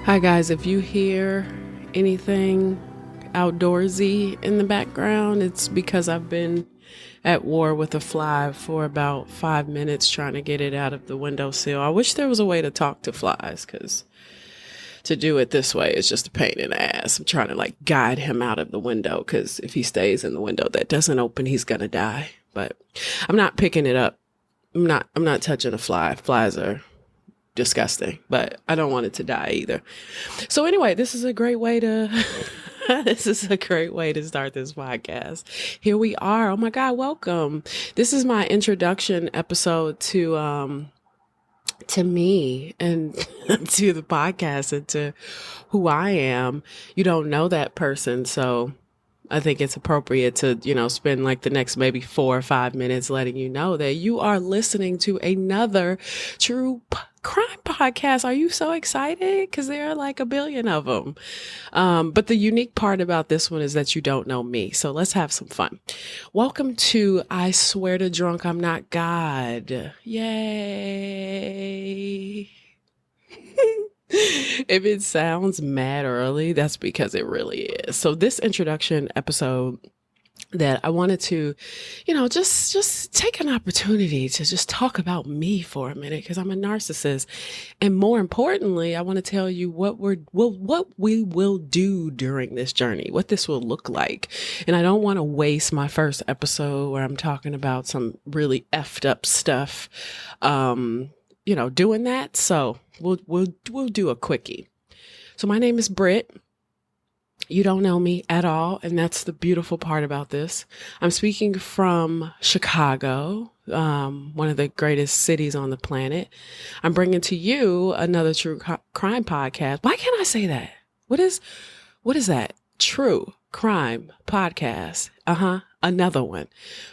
Hi guys, if you hear anything outdoorsy in the background, it's because I've been at war with a fly for about 5 minutes trying to get it out of the windowsill. I wish there was a way to talk to flies because to do it this way is just a pain in the ass. I'm trying to guide him out of the window because if he stays in the window that doesn't open, he's gonna die. But I'm not picking it up. I'm not touching a fly. Flies are disgusting, but I don't want it to die either. So anyway, this is a great way to start this podcast. Here we are. Oh my God, welcome. This is my introduction episode to me and to the podcast and to who I am. You don't know that person, so I think it's appropriate to, spend the next maybe 4 or 5 minutes letting you know that you are listening to another true crime podcast. Are you so excited? Because there are a billion of them. But the unique part about this one is that you don't know me. So let's have some fun. Welcome to I Swear to Drunk I'm Not God. Yay. If it sounds mad early, that's because it really is. So this introduction episode that I wanted to, just take an opportunity to just talk about me for a minute because I'm a narcissist. And more importantly, I want to tell you what we will do during this journey, what this will look like. And I don't want to waste my first episode where I'm talking about some really effed up stuff, doing that. So we'll do a quickie. So my name is Britt. You don't know me at all, and that's the beautiful part about this. I'm speaking from Chicago, one of the greatest cities on the planet. I'm bringing to you another true crime podcast. Why can't I say that? What is that? True crime podcast. Another one.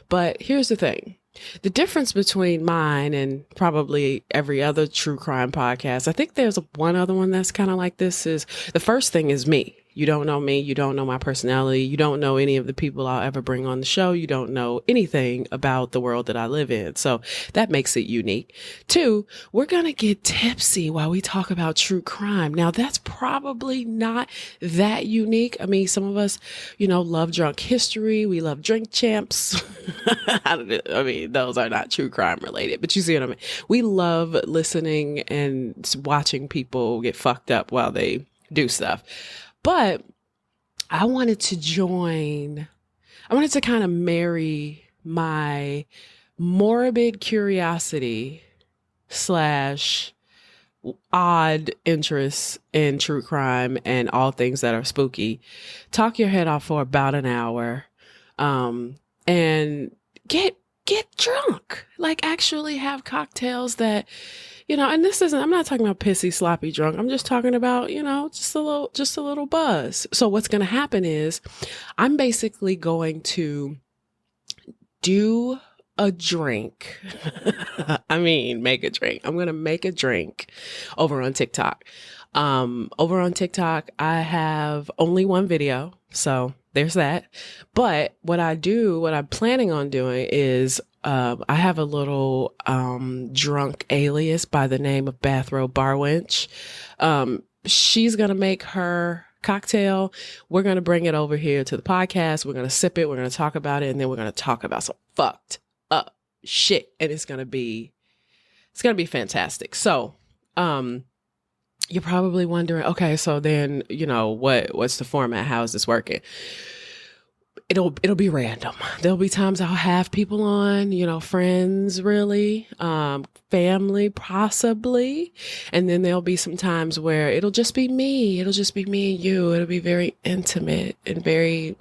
But here's the thing. The difference between mine and probably every other true crime podcast, I think there's one other one that's kind of like this, is the first thing is me. You don't know me. You don't know my personality. You don't know any of the people I'll ever bring on the show. You don't know anything about the world that I live in. So that makes it unique. 2, we're going to get tipsy while we talk about true crime. Now, that's probably not that unique. I mean, some of us, love drunk history. We love drink champs. I mean, those are not true crime related, but you see what I mean? We love listening and watching people get fucked up while they do stuff. But I wanted to kind of marry my morbid curiosity / odd interest in true crime and all things that are spooky, talk your head off for about an hour, and get drunk, actually have cocktails that, and I'm not talking about pissy, sloppy drunk. I'm just talking about, just a little buzz. So what's going to happen is I'm basically going to do a drink. Make a drink. I'm going to make a drink over on TikTok. Over on TikTok, I have only one video. So there's that. But what I'm planning on doing is I have a little drunk alias by the name of Bathrobe Bar Wench. She's going to make her cocktail. We're going to bring it over here to the podcast. We're going to sip it. We're going to talk about it. And then we're going to talk about some fucked up shit. And it's going to be fantastic. So, you're probably wondering, okay, so then, what's the format? How is this working? It'll be random. There'll be times I'll have people on, friends, really, family, possibly. And then there'll be some times where it'll just be me. It'll just be me and you. It'll be very intimate and very,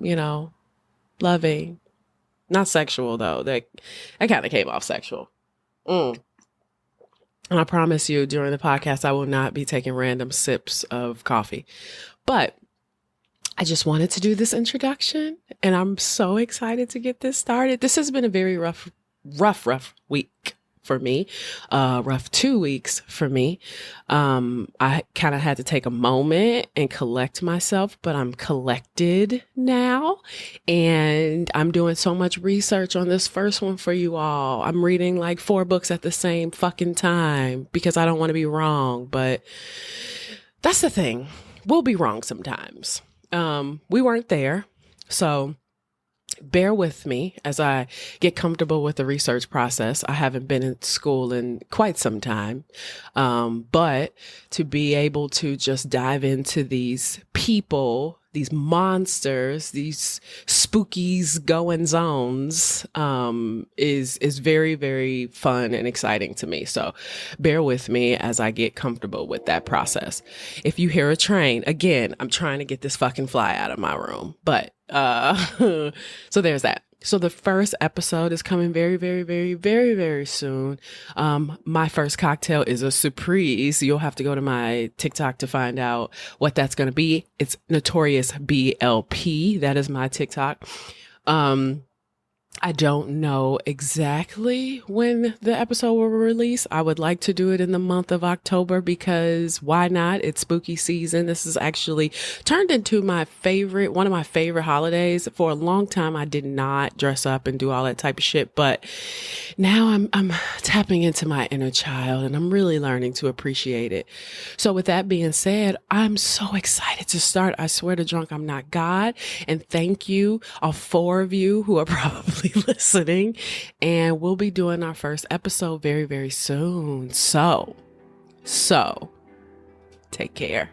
loving. Not sexual, though. That kind of came off sexual. And I promise you, during the podcast, I will not be taking random sips of coffee. But I just wanted to do this introduction, and I'm so excited to get this started. This has been a very rough week for me, rough 2 weeks for me. I kind of had to take a moment and collect myself, but I'm collected now, and I'm doing so much research on this first one for you all. I'm reading 4 books at the same fucking time because I don't want to be wrong, but That's the thing. We'll be wrong sometimes. We weren't there. So bear with me as I get comfortable with the research process. I haven't been in school in quite some time. But to be able to just dive into these people, these monsters, these spookies goings ons, is very, very fun and exciting to me. So bear with me as I get comfortable with that process. If you hear a train, again, I'm trying to get this fucking fly out of my room, but so there's that. So the first episode is coming very, very, very, very, very soon. My first cocktail is a surprise. You'll have to go to my TikTok to find out what that's going to be. It's Notorious BLP. That is my TikTok. I don't know exactly when the episode will release. I would like to do it in the month of October because why not? It's spooky season. This is actually turned into one of my favorite holidays. For a long time, I did not dress up and do all that type of shit, but now I'm tapping into my inner child and I'm really learning to appreciate it. So with that being said, I'm so excited to start. I swear to drunk, I'm not God. And thank you, all 4 of you who are probably listening. And we'll be doing our first episode very, very soon. So take care.